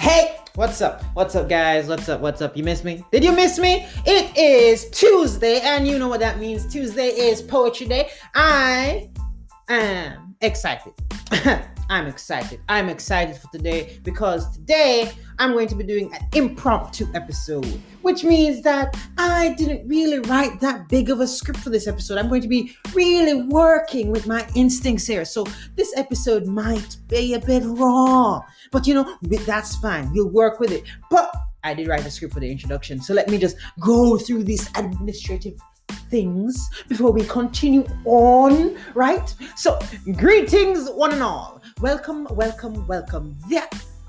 Hey, what's up? What's up, guys? What's up? You missed me? Did you miss me? It is Tuesday, and you know what that means. Tuesday is Poetry Day. I am excited. I'm excited. I'm excited for today because today I'm going to be doing an impromptu episode, which means that I didn't really write that big of a script for this episode. I'm going to be really working with my instincts here. So this episode might be a bit raw, but that's fine. We'll work with it. But I did write a script for the introduction. So let me just go through these administrative things before we continue on, right? So greetings one and all. Welcome. Yeah,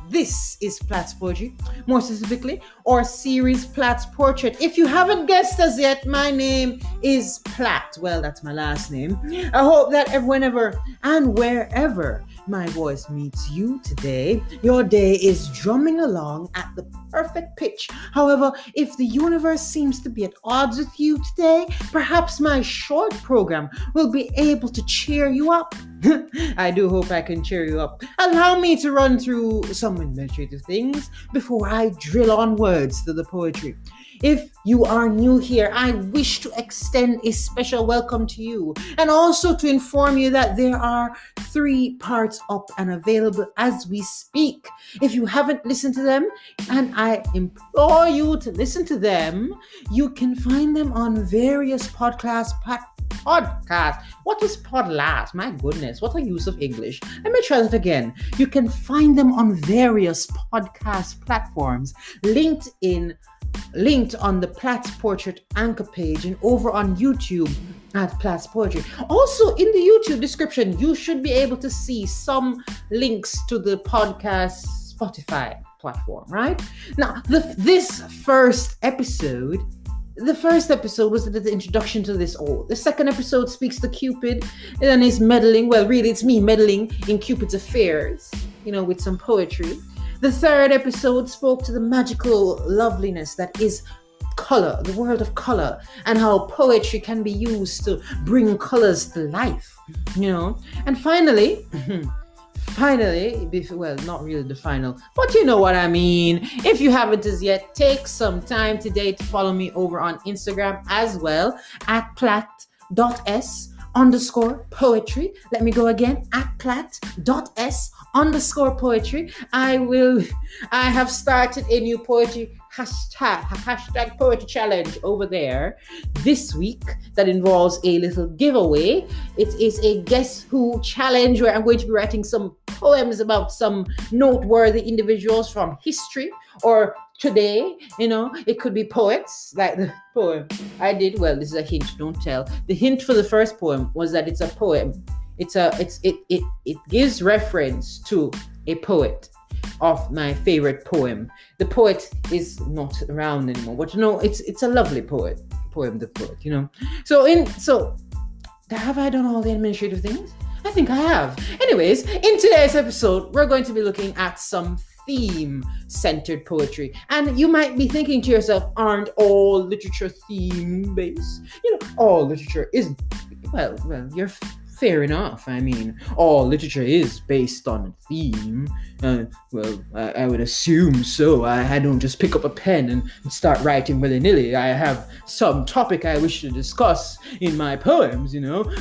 this is Platt's Poetry, more specifically, our series Platt's Portrait. If you haven't guessed as yet, my name is Platt. Well, that's my last name. I hope that whenever and wherever my voice meets you today, your day is drumming along at the perfect pitch. However, if the universe seems to be at odds with you today, perhaps my short program will be able to cheer you up. I do hope I can cheer you up. Allow me to run through some administrative things before I drill on words to the poetry. If you are new here, I wish to extend a special welcome to you and also to inform you that there are 3 parts up and available as we speak. If you haven't listened to them, and I implore you to listen to them, you can find them on various podcast. What is podcast? My goodness, what a use of English. Let me try that again. You can find them on various podcast platforms, linked on the Platt's Portrait anchor page and over on YouTube at Platt's Poetry. Also in the YouTube description, you should be able to see some links to the podcast Spotify platform, right? Now, the first episode was the introduction to this all. The second episode speaks to Cupid and his meddling. Well, really, it's me meddling in Cupid's affairs, with some poetry. The third episode spoke to the magical loveliness that is color, the world of color, and how poetry can be used to bring colors to life, And finally, well, not really the final, but you know what I mean. If you haven't as yet, take some time today to follow me over on Instagram as well at platt.s_poetry. Let me go again, at platt.s_poetry. I have started a new poetry hashtag poetry challenge over there this week that involves a little giveaway. It is a Guess Who challenge where I'm going to be writing some poems about some noteworthy individuals from history or today. It could be poets, like the poem I did. Well, this is a hint, don't tell. The hint for the first poem was that it's a poem. It gives reference to a poet of my favorite poem. The poet is not around anymore, but it's a lovely poem, the poet, So have I done all the administrative things? I think I have. Anyways, in today's episode, we're going to be looking at some theme-centered poetry. And you might be thinking to yourself, aren't all literature theme-based? All literature is, well, you're fair enough. I mean, all literature is based on a theme. I would assume so. I don't just pick up a pen and start writing willy-nilly. I have some topic I wish to discuss in my poems,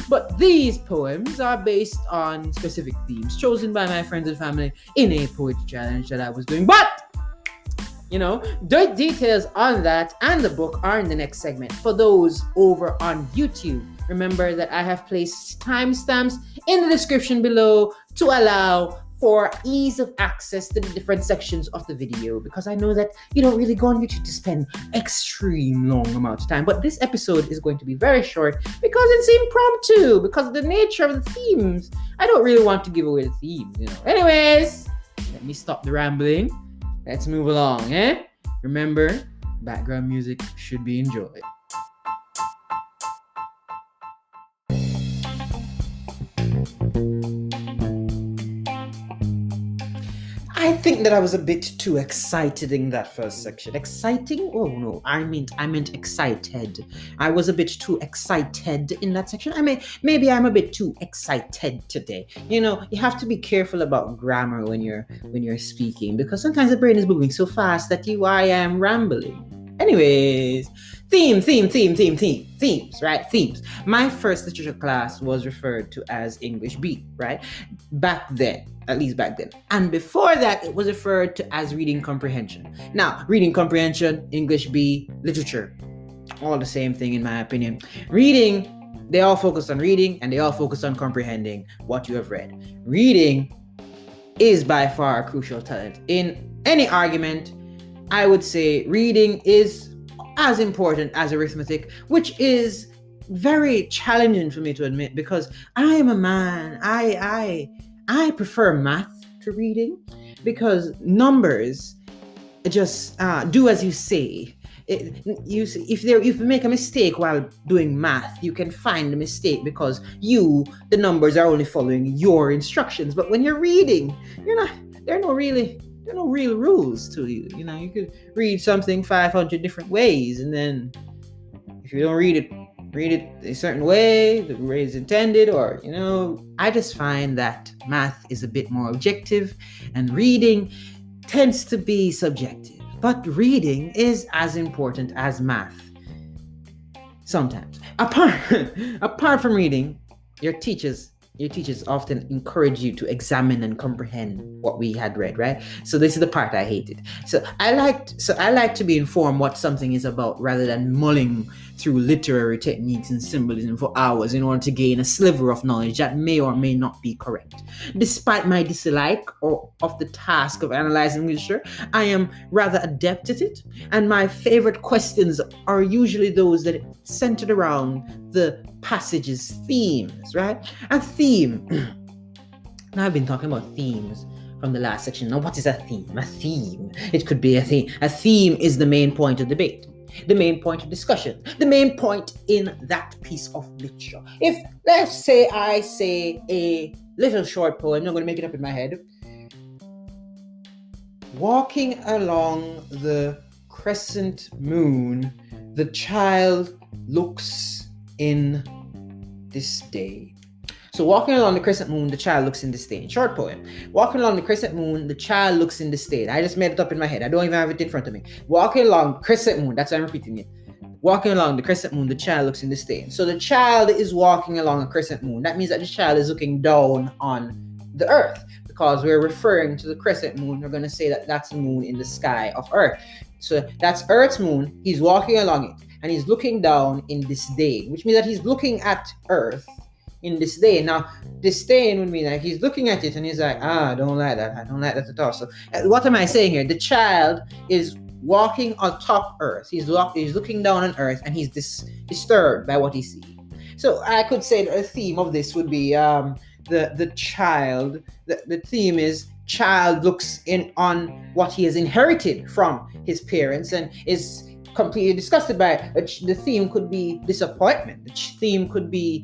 But these poems are based on specific themes chosen by my friends and family in a poetry challenge that I was doing. But the details on that and the book are in the next segment for those over on YouTube. Remember that I have placed timestamps in the description below to allow for ease of access to the different sections of the video, because I know that you don't really go on YouTube to spend extreme long amount of time. But this episode is going to be very short because it's impromptu, because of the nature of the themes. I don't really want to give away the themes, Anyways, let me stop the rambling. Let's move along, Remember, background music should be enjoyed. I think that I was a bit too excited in that first section. Exciting? Oh no, I meant excited. I was a bit too excited in that section. Maybe I'm a bit too excited today. You have to be careful about grammar when you're speaking, because sometimes the brain is moving so fast that I am rambling. Anyways, themes, right? Themes. My first literature class was referred to as English B, right? Back then, at least back then. And before that, it was referred to as reading comprehension. Now, reading comprehension, English B, literature, all the same thing in my opinion. Reading, they all focus on reading and they all focus on comprehending what you have read. Reading is by far a crucial talent. In any argument, I would say reading is as important as arithmetic, which is very challenging for me to admit, because I am a man. I prefer math to reading, because numbers just do as you say. If you make a mistake while doing math, you can find the mistake because the numbers are only following your instructions. But when you're reading, there are no real rules to you. You could read something 500 different ways, and then if you don't read it a certain way, the way it's intended, or I just find that math is a bit more objective and reading tends to be subjective. But reading is as important as math sometimes. Apart from reading, your teachers often encourage you to examine and comprehend what we had read, right? So this is the part I hated. So I like to be informed what something is about, rather than mulling through literary techniques and symbolism for hours in order to gain a sliver of knowledge that may or may not be correct. Despite my dislike of the task of analyzing literature, I am rather adept at it, and my favorite questions are usually those that centered around the passage's themes, right? A theme. Now I've been talking about themes from the last section. Now, what is a theme? A theme. It could be a theme. A theme is the main point of debate, the main point of discussion, the main point in that piece of literature. If, let's say, I say a little short poem, I'm going to make it up in my head. Walking along the crescent moon, the child looks in disdain. So walking along the crescent moon, the child looks in disdain. Short poem. Walking along the crescent moon, the child looks in disdain. I just made it up in my head. I don't even have it in front of me. Walking along crescent moon, that's why I'm repeating it. Walking along the crescent moon, the child looks in disdain. So the child is walking along a crescent moon. That means that the child is looking down on the earth, because we're referring to the crescent moon. We're going to say that that's the moon in the sky of earth. So that's Earth's moon. He's walking along it and he's looking down in disdain, which means that he's looking at Earth in disdain. Now, disdain would mean like he's looking at it and he's like, I don't like that. I don't like that at all. So what am I saying here? The child is walking atop Earth. He's looking down on Earth and he's disturbed by what he sees. So I could say that a theme of this would be the child. The theme is child looks in on what he has inherited from his parents and is completely disgusted by it. The theme could be disappointment. The theme could be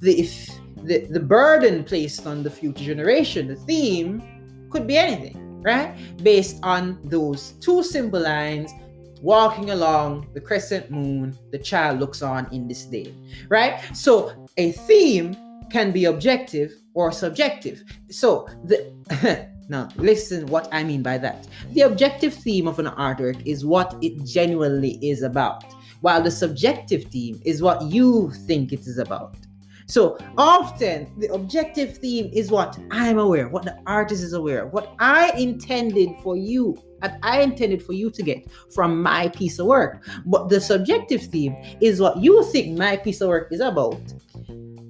the burden placed on the future generation. The theme could be anything, right? Based on those two simple lines: walking along the crescent moon, the child looks on in disdain, right? So a theme can be objective or subjective. So now listen what I mean by that. The objective theme of an artwork is what it genuinely is about, while the subjective theme is what you think it is about. So often the objective theme is what I'm aware, what the artist is aware of, what I intended for you to get from my piece of work. But the subjective theme is what you think my piece of work is about,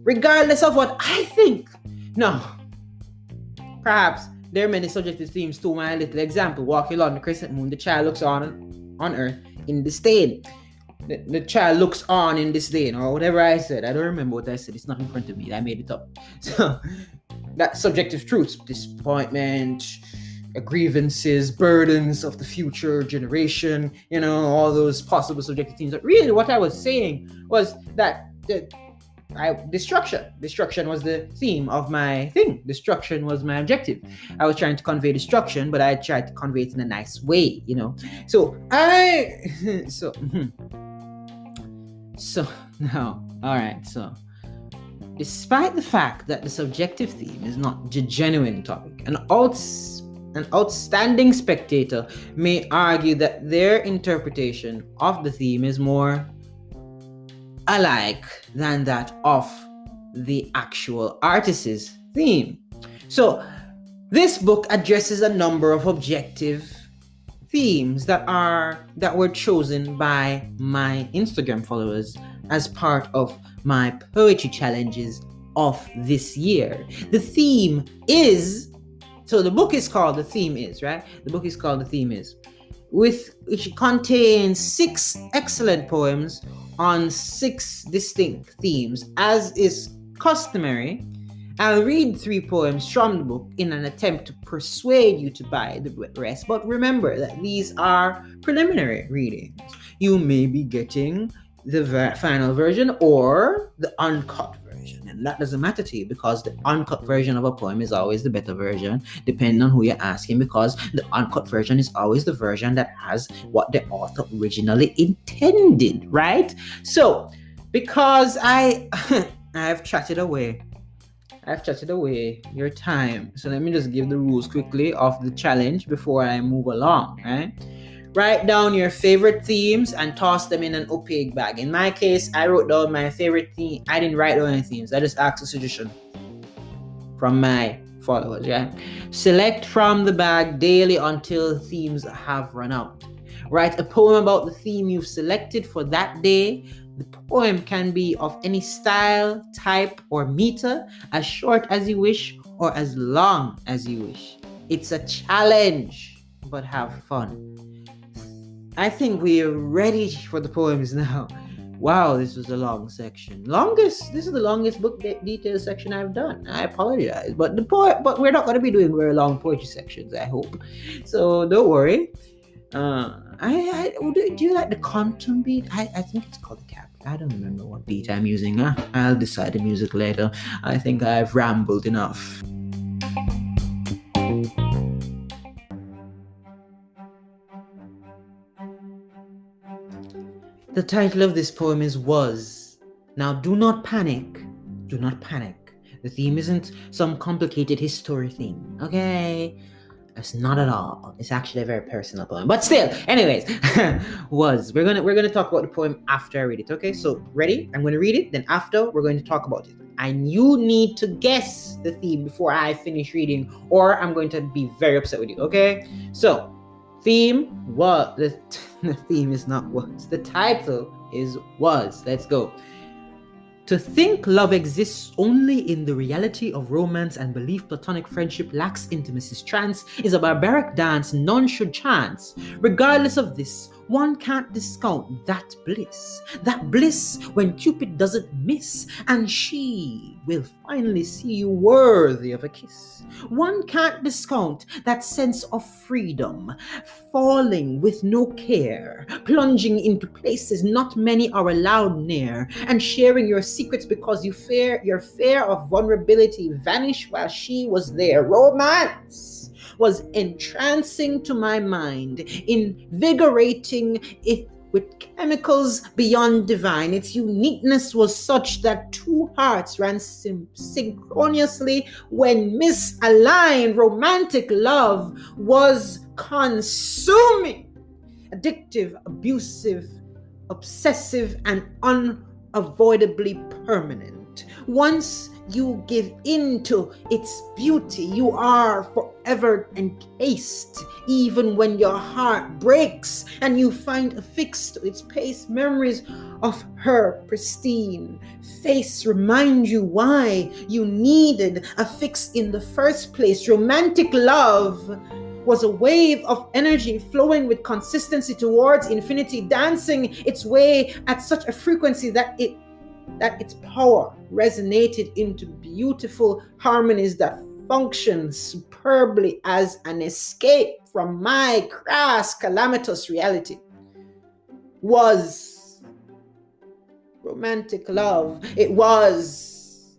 regardless of what I think. Now, perhaps there are many subjective themes to my little example. Walking along the crescent moon, the child looks on Earth in disdain. The child looks on in disdain, or whatever I said. I don't remember what I said. It's not in front of me. I made it up. So that's subjective truths: disappointment, grievances, burdens of the future generation, all those possible subjective themes. But really what I was saying was that destruction. Destruction was the theme of my thing. Destruction was my objective. I was trying to convey destruction, but I tried to convey it in a nice way, So so now, all right. So, despite the fact that the subjective theme is not the genuine topic, an outstanding spectator may argue that their interpretation of the theme is more alike than that of the actual artist's theme. So, this book addresses a number of objective themes that were chosen by my Instagram followers as part of my poetry challenges of this year. The theme is, so the book is called The Theme Is, right? The book is called The Theme Is, which contains 6 excellent poems on 6 distinct themes. As is customary, I'll read 3 poems from the book in an attempt to persuade you to buy the rest. But remember that these are preliminary readings. You may be getting the final version or the uncut version. And that doesn't matter to you, because the uncut version of a poem is always the better version, depending on who you're asking, because the uncut version is always the version that has what the author originally intended, right? So, because I've chatted away your time. So let me just give the rules quickly of the challenge before I move along, right? Write down your favorite themes and toss them in an opaque bag. In my case, I wrote down my favorite theme. I didn't write down any themes. I just asked a suggestion from my followers, yeah? Select from the bag daily until themes have run out. Write a poem about the theme you've selected for that day. The poem can be of any style, type, or meter, as short as you wish or as long as you wish. It's a challenge, but have fun. I think we're ready for the poems now. Wow, this was a long section. This is the longest book detail section I've done. I apologize, but we're not going to be doing very long poetry sections, I hope. So don't worry. Do you like the quantum beat? I think it's called the cap. I don't remember what beat I'm using. I'll decide the music later. I think I've rambled enough. The title of this poem is Was. Now do not panic. Do not panic. The theme isn't some complicated history theme, okay? It's not at all. It's actually a very personal poem. But still, anyways, Was. We're gonna talk about the poem after I read it, okay? So ready? I'm gonna read it, then after we're going to talk about it. And you need to guess the theme before I finish reading, or I'm going to be very upset with you, okay? So, theme was the theme is not was. The title is Was. Let's go. To think love exists only in the reality of romance and believe platonic friendship lacks intimacy's trance is a barbaric dance none should chance. Regardless of this, one can't discount that bliss when Cupid doesn't miss and she will finally see you worthy of a kiss. One can't discount that sense of freedom, falling with no care, plunging into places not many are allowed near, and sharing your secrets because your fear of vulnerability vanished while she was there. Romance was entrancing to my mind, invigorating it with chemicals beyond divine. Its uniqueness was such that 2 hearts ran synchronously when misaligned. Romantic love was consuming, addictive, abusive, obsessive, and unavoidably permanent. Once you give in to its beauty, you are forever encased. Even when your heart breaks and you find affixed to its pace, memories of her pristine face remind you why you needed a fix in the first place. Romantic love was a wave of energy flowing with consistency towards infinity, dancing its way at such a frequency that its power resonated into beautiful harmonies that function superbly as an escape from my crass, calamitous reality. Was romantic love. It was.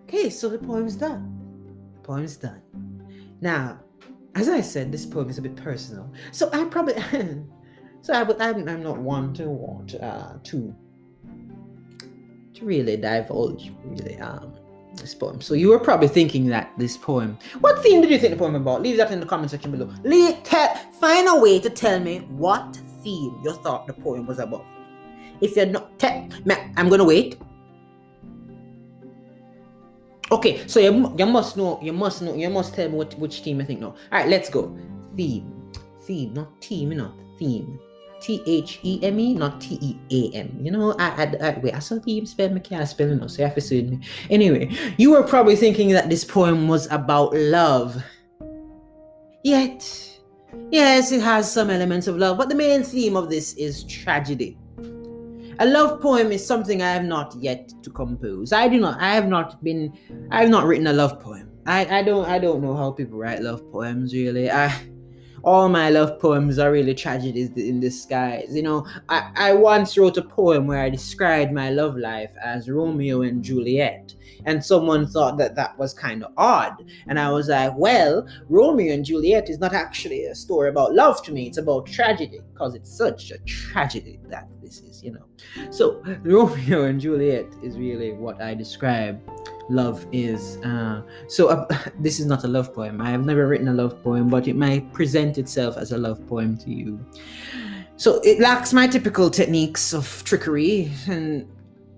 Okay, so the poem's done. Now, as I said, this poem is a bit personal, so I probably, I'm not one to really divulge this poem. So you were probably thinking that this poem. What theme did you think the poem about? Leave that in the comment section below. Find a way to tell me what theme you thought the poem was about. If you're not, I'm gonna wait. Okay, so you must know. You must tell me which theme you think now. All right, let's go. Theme, not team, theme. THEME, not TEAM. I saw theme spell, I can't spell it now, so you have to say me. Anyway, you were probably thinking that this poem was about love. Yet, yes, it has some elements of love, but the main theme of this is tragedy. A love poem is something I have not yet to compose. I have not written a love poem. I don't know how people write love poems, really. All my love poems are really tragedies in disguise. I once wrote a poem where I described my love life as Romeo and Juliet, and someone thought that was kind of odd. And I was like, well, Romeo and Juliet is not actually a story about love to me. It's about tragedy, because it's such a tragedy that this is, So Romeo and Juliet is really what I describe love is. This is not a love poem. I have never written a love poem, but it might present itself as a love poem to you. So it lacks my typical techniques of trickery,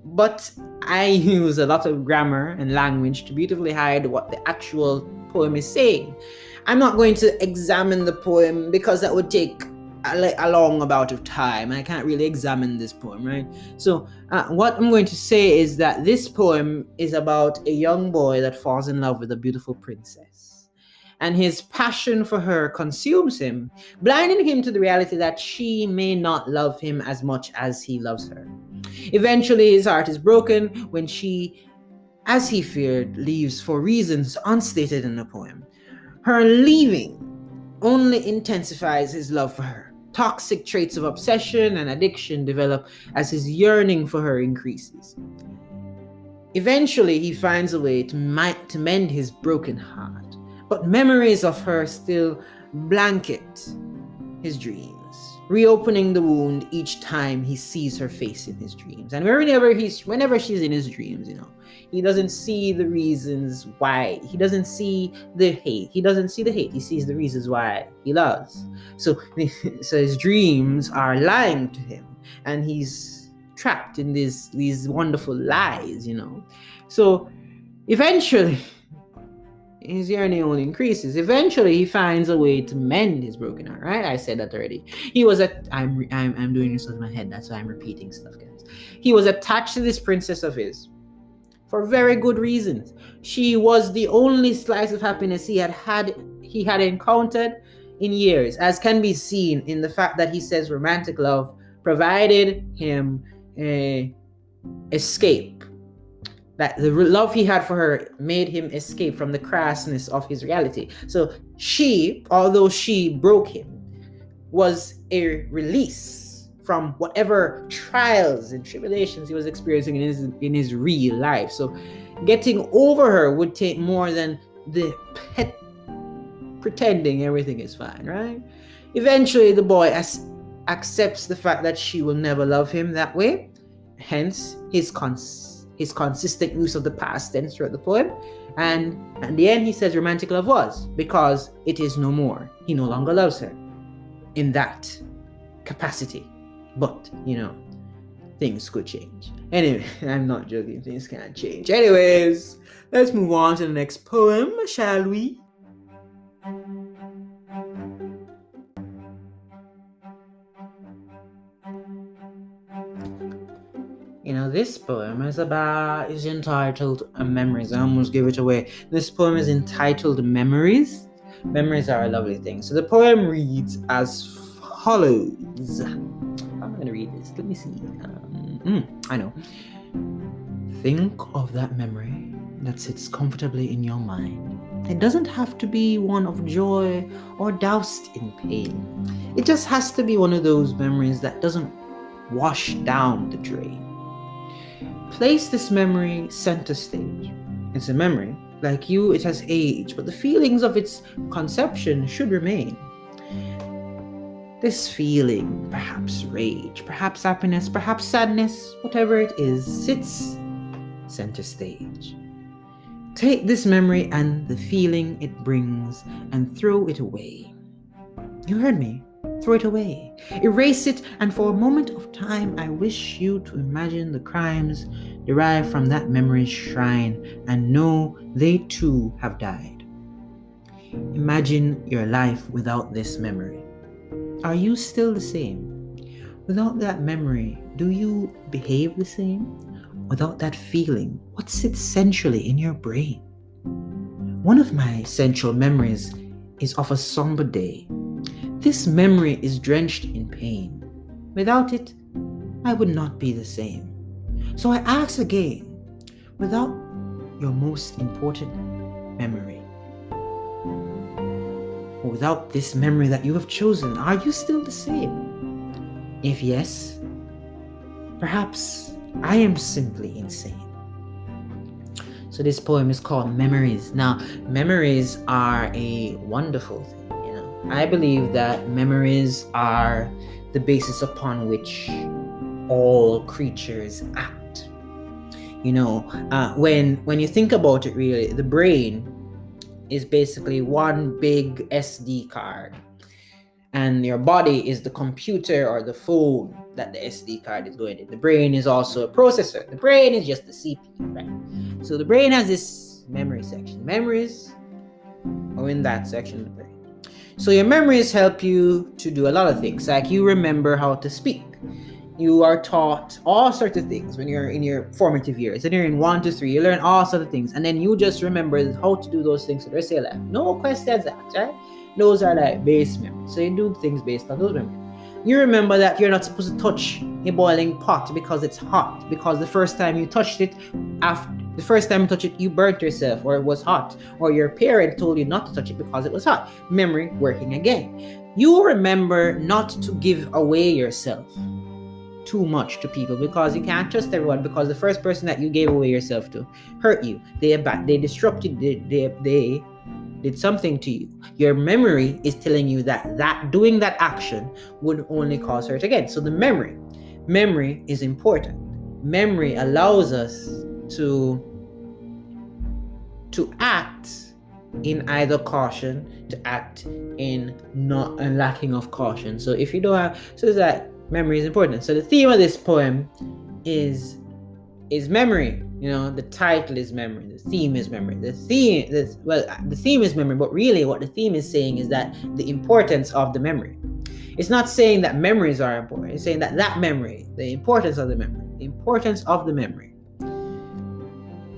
but I use a lot of grammar and language to beautifully hide what the actual poem is saying. I'm not going to examine the poem because that would take a long amount of time. I can't really examine this poem, right? So what I'm going to say is that this poem is about a young boy that falls in love with a beautiful princess, and his passion for her consumes him, blinding him to the reality that she may not love him as much as he loves her. Eventually, his heart is broken when she, as he feared, leaves for reasons unstated in the poem. Her leaving only intensifies his love for her. Toxic traits of obsession and addiction develop as his yearning for her increases. Eventually, he finds a way to mend his broken heart, but memories of her still blanket his dreams, reopening the wound each time he sees her face in his dreams. And whenever she's in his dreams, he doesn't see the reasons why. He doesn't see the hate. He sees the reasons why he loves. So his dreams are lying to him, and he's trapped in these wonderful lies, So eventually, his yearning only increases. Eventually, he finds a way to mend his broken heart. Right? I said that already. I'm doing this with my head. That's why I'm repeating stuff, guys. He was attached to this princess of his for very good reasons. She was the only slice of happiness he had encountered in years, as can be seen in the fact that he says romantic love provided him a escape. That the love he had for her made him escape from the crassness of his reality. So she, although she broke him, was a release from whatever trials and tribulations he was experiencing in his real life. So getting over her would take more than the pretending everything is fine, right? Eventually, the boy accepts the fact that she will never love him that way. Hence, his consistent use of the past tense throughout the poem. And at the end, he says romantic love was, because it is no more. He no longer loves her in that capacity. But, things could change. Anyway, I'm not joking. Things can't change. Anyways, let's move on to the next poem, shall we? This poem is entitled Memories. I almost gave it away. This poem is entitled Memories. Memories are a lovely thing. So the poem reads as follows. I'm going to read this. Let me see. I know. Think of that memory that sits comfortably in your mind. It doesn't have to be one of joy or doused in pain. It just has to be one of those memories that doesn't wash down the drain. Place this memory center stage. It's a memory. Like you, it has aged, but the feelings of its conception should remain. This feeling, perhaps rage, perhaps happiness, perhaps sadness, whatever it is, sits center stage. Take this memory and the feeling it brings and throw it away. You heard me. Throw it away. Erase it, and for a moment of time, I wish you to imagine the crimes derived from that memory's shrine and know they too have died. Imagine your life without this memory. Are you still the same? Without that memory, do you behave the same? Without that feeling, what sits centrally in your brain? One of my central memories is of a somber day. This memory is drenched in pain. Without it, I would not be the same. So I ask again, without your most important memory, or without this memory that you have chosen, are you still the same? If yes, perhaps I am simply insane. So this poem is called Memories. Now, memories are a wonderful thing. I believe that memories are the basis upon which all creatures act. When you think about it, really, the brain is basically one big SD card, and your body is the computer or the phone that the SD card is going in. The brain is also a processor. The brain is just the CPU, right? So the brain has this memory section. Memories are in that section of the brain. So your memories help you to do a lot of things. Like you remember how to speak. You are taught all sorts of things when you're in your formative years. And you're in 1 to 3, you learn all sorts of things. And then you just remember how to do those things for the rest of your life. No questions asked, right? Those are like base memories. So you do things based on those memories. You remember that you're not supposed to touch a boiling pot because it's hot. Because the first time you touched it, you burnt yourself, or it was hot, or your parent told you not to touch it because it was hot. Memory working again. You remember not to give away yourself too much to people, because you can't trust everyone, because the first person that you gave away yourself to hurt you. They disrupted, they did something to you. Your memory is telling you that doing that action would only cause hurt again. So the memory is important. Memory allows us to act in either caution, to act in not and lacking of caution. So if you don't have, so that memory is important. So the theme of this poem is memory. The title is memory. The theme is memory. The theme is memory, but really what the theme is saying is that the importance of the memory. It's not saying that memories are important. It's saying that memory, the importance of the memory.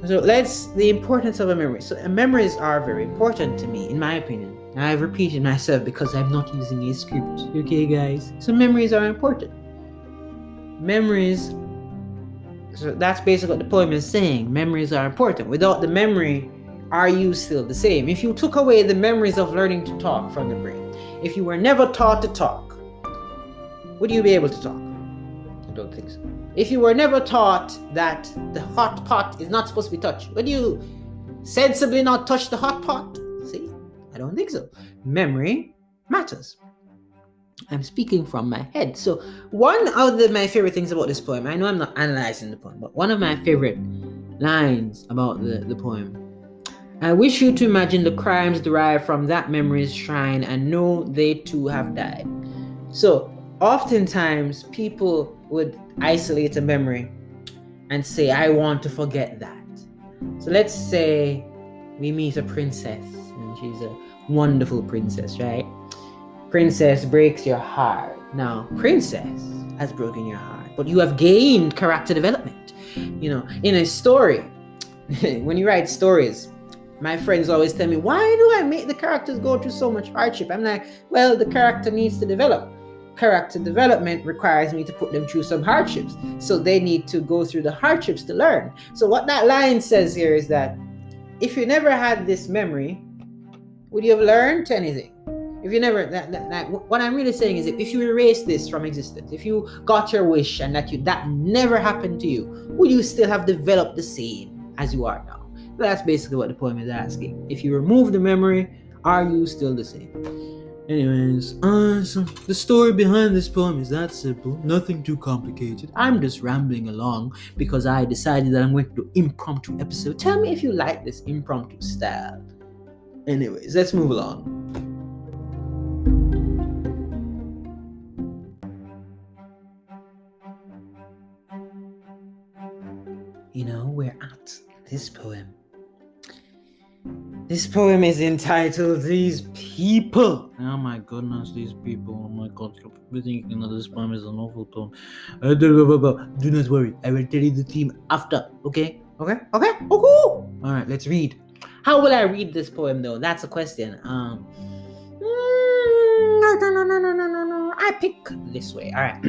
So the importance of a memory. So memories are very important to me, in my opinion. I've repeated myself because I'm not using a script. Okay, guys? So memories are important. So that's basically what the poem is saying. Memories are important. Without the memory, are you still the same? If you took away the memories of learning to talk from the brain, if you were never taught to talk, would you be able to talk? I don't think so. If you were never taught that the hot pot is not supposed to be touched, would you sensibly not touch the hot pot? See? I don't think so. Memory matters. I'm speaking from my head. So one of my favorite things about this poem, I know I'm not analyzing the poem, but one of my favorite lines about the poem, I wish you to imagine the crimes derived from that memory's shrine and know they too have died. So oftentimes people would isolate a memory and say, I want to forget that. So let's say we meet a princess, and she's a wonderful princess, right? Princess breaks your heart. Now, princess has broken your heart, but you have gained character development. In a story, when you write stories, my friends always tell me, why do I make the characters go through so much hardship? I'm like, well, the character needs to develop. Character development requires me to put them through some hardships. So they need to go through the hardships to learn. So what that line says here is that if you never had this memory, would you have learned anything? If you never, what I'm really saying is that if you erase this from existence, if you got your wish and that never happened to you, would you still have developed the same as you are now? That's basically what the poem is asking. If you remove the memory, are you still the same? Anyways, so the story behind this poem is that simple, nothing too complicated. I'm just rambling along because I decided that I'm going to do impromptu episode. Tell me if you like this impromptu style. Anyways, let's move along. We're at this poem. This poem is entitled These People. Oh my goodness, these people. Oh my god, you're thinking that this poem is an awful poem. Do not worry, I will tell you the theme after. Okay? Alright, let's read. How will I read this poem though? That's a question. No. I pick this way. Alright.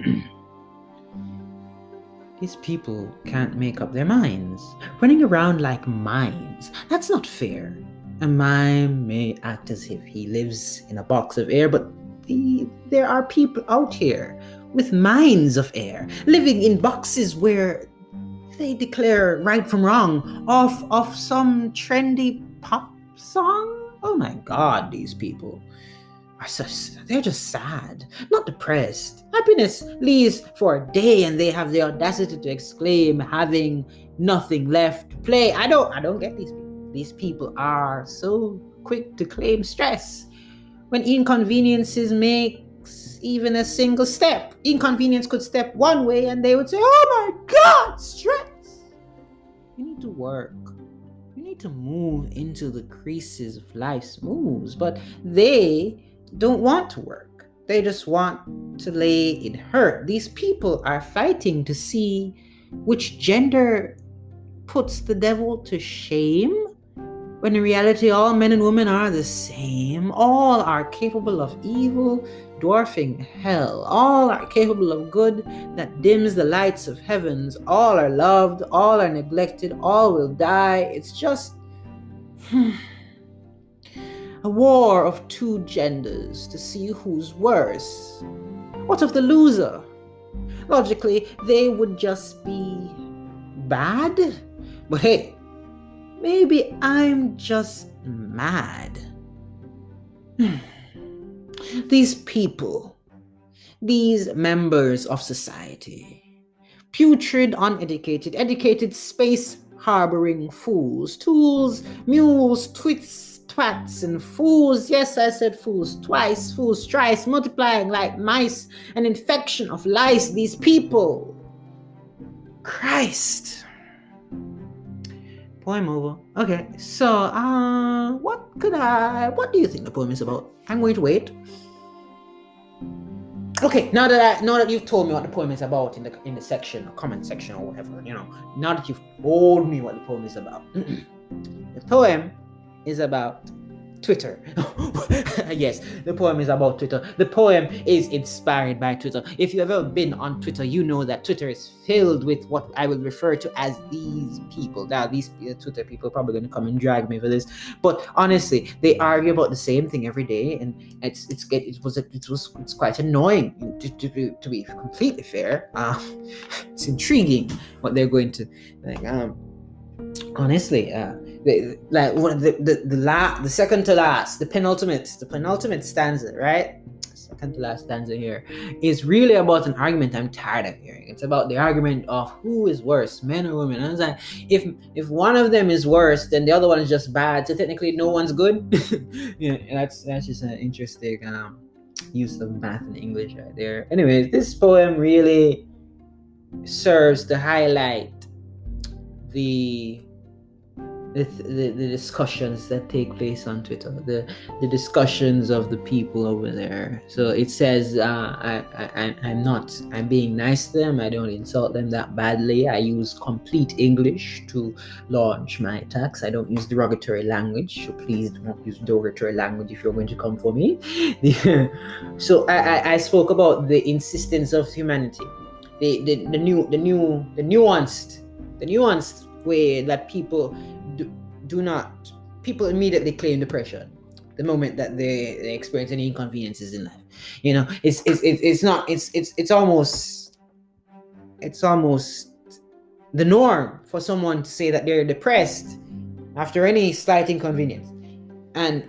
These people can't make up their minds, running around like mimes. That's not fair. A mime may act as if he lives in a box of air, but there are people out here with minds of air, living in boxes where they declare right from wrong off some trendy pop song. Oh my god, these people. They're just sad, not depressed. Happiness leaves for a day and they have the audacity to exclaim, having nothing left to play. I don't get these people. These people are so quick to claim stress. When inconveniences makes even a single step, inconvenience could step one way and they would say, oh my god, stress. You need to work. You need to move into the creases of life's moves, but they don't want to work. They just want to lay in hurt. These people are fighting to see which gender puts the devil to shame, when in reality all men and women are the same. All are capable of evil, dwarfing hell. All are capable of good that dims the lights of heavens. All are loved, all are neglected, all will die. It's just a war of two genders to see who's worse. What of the loser? Logically, they would just be bad. But hey, maybe I'm just mad. These people, these members of society, putrid, uneducated, educated, space-harboring fools, tools, mules, twats and fools. Yes, I said fools twice, fools thrice, multiplying like mice, an infection of lice. These people. Christ. Poem over. Okay, so what do you think the poem is about? I'm going to wait. Okay, now that you've told me what the poem is about in the section, or comment section, or whatever, now that you've told me what the poem is about, the poem is about Twitter. Yes, the poem is about Twitter. The poem is inspired by Twitter. If you've ever been on Twitter, you know that Twitter is filled with what I will refer to as these people. Now, these Twitter people are probably going to come and drag me for this, but honestly, they argue about the same thing every day, and it's quite annoying to be completely fair. It's intriguing what they're going to like. Honestly, the second to last, the penultimate stanza, right? Second to last stanza here is really about an argument I'm tired of hearing. It's about the argument of who is worse, men or women. And it's like, if one of them is worse, then the other one is just bad. So technically, no one's good. Yeah, that's just an interesting use of math and English right there. Anyways, this poem really serves to highlight the discussions that take place on Twitter, the discussions of the people over there. So it says, I'm being nice to them. I don't insult them that badly. I use complete English to launch my attacks. I don't use derogatory language. So please don't use derogatory language if you're going to come for me. So I spoke about the insistence of humanity, the nuanced way that people immediately claim depression. the moment that they experience any inconveniences in life. You know, it's almost the norm for someone to say that they're depressed after any slight inconvenience. And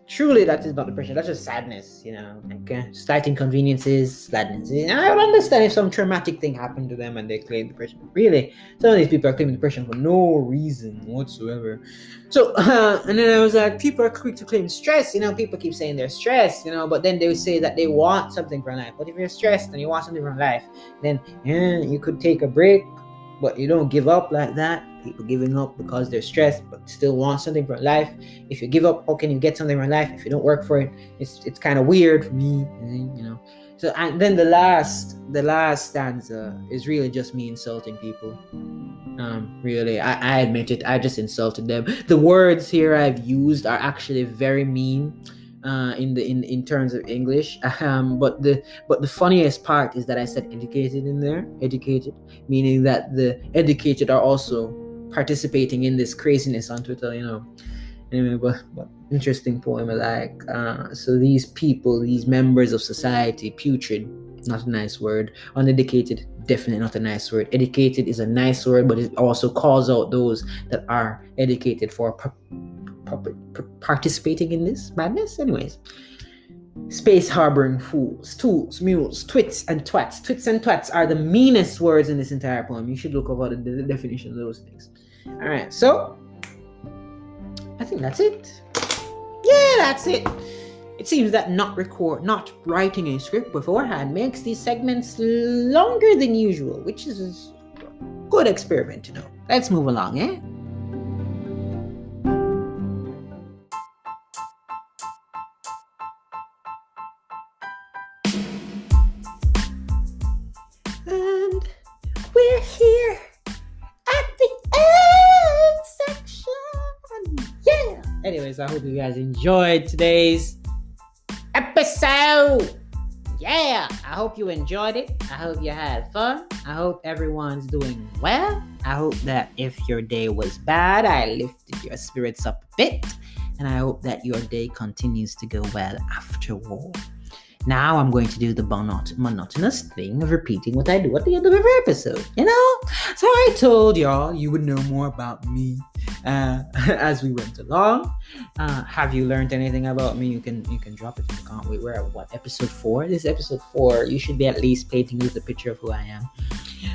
truly, that is not depression. That's just sadness, you know, like slight inconveniences, sadness. I would understand if some traumatic thing happened to them and they claim depression. Really, some of these people are claiming depression for no reason whatsoever. So, and then I was like, people are quick to claim stress. You know, people keep saying they're stressed, you know, but then they would say that they want something from life. But if you're stressed and you want something from life, then you could take a break, but you don't give up like that. People giving up because they're stressed but still want something from life. If you give up, how can you get something from life if you don't work for it? It's kind of weird for me, you know. So, and then the last stanza is really just me insulting people. Really, I admit it. I just insulted them. The words here I've used are actually very mean. In terms of English, but the funniest part is that I said educated in there. Educated, meaning that the educated are also participating in this craziness on Twitter, you know. Anyway, but interesting poem. I like. So these people, these members of society, putrid, not a nice word. Uneducated, definitely not a nice word. Educated is a nice word, but it also calls out those that are educated for participating in this madness. Anyways, space harboring fools, tools, mules, twits and twats. Twits and twats are the meanest words in this entire poem. You should look over the definition of those things. All right, so I think that's it. Yeah, that's it. It seems that not writing a script beforehand makes these segments longer than usual, which is a good experiment to know. Let's move along, eh? And we're here at the end section. Yeah. Anyways, I hope you guys enjoyed today's episode. Yeah. I hope you enjoyed it. I hope you had fun. I hope everyone's doing well. I hope that if your day was bad, I lifted your spirits up a bit. And I hope that your day continues to go well afterward. Now I'm going to do the monotonous thing of repeating what I do at the end of every episode, you know? So I told y'all you would know more about me as we went along. Have you learned anything about me? You can drop it in the comment. We're at episode 4? This is episode 4. You should be at least painting with a picture of who I am.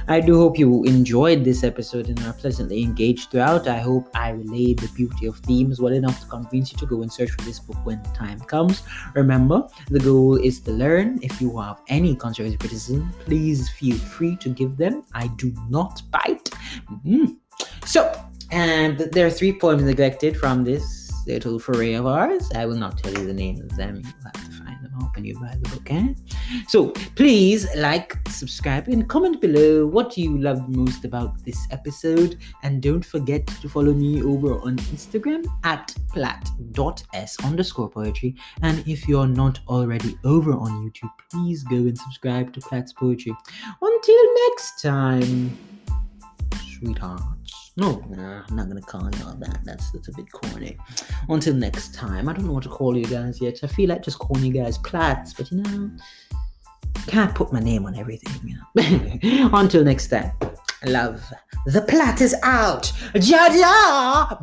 I do hope you enjoyed this episode and are pleasantly engaged throughout. I hope I relayed the beauty of themes well enough to convince you to go and search for this book when the time comes. Remember, the goal is to learn. If you have any constructive criticism, please feel free to give them. I do not bite. So, and there are 3 poems neglected from this little foray of ours. I will not tell you the name of them. You have to find them out when you buy the book, eh? So please like, subscribe, and comment below what you loved most about this episode. And don't forget to follow me over on Instagram at platt.s_poetry. And if you're not already over on YouTube, please go and subscribe to Platt's Poetry. Until next time, sweethearts. No, I'm not gonna call you all that. That's a bit corny. Until next time, I don't know what to call you guys yet. I feel like just calling you guys Platts, but you know, can't put my name on everything, you know. Until next time, love. The Platt is out. Ja ja.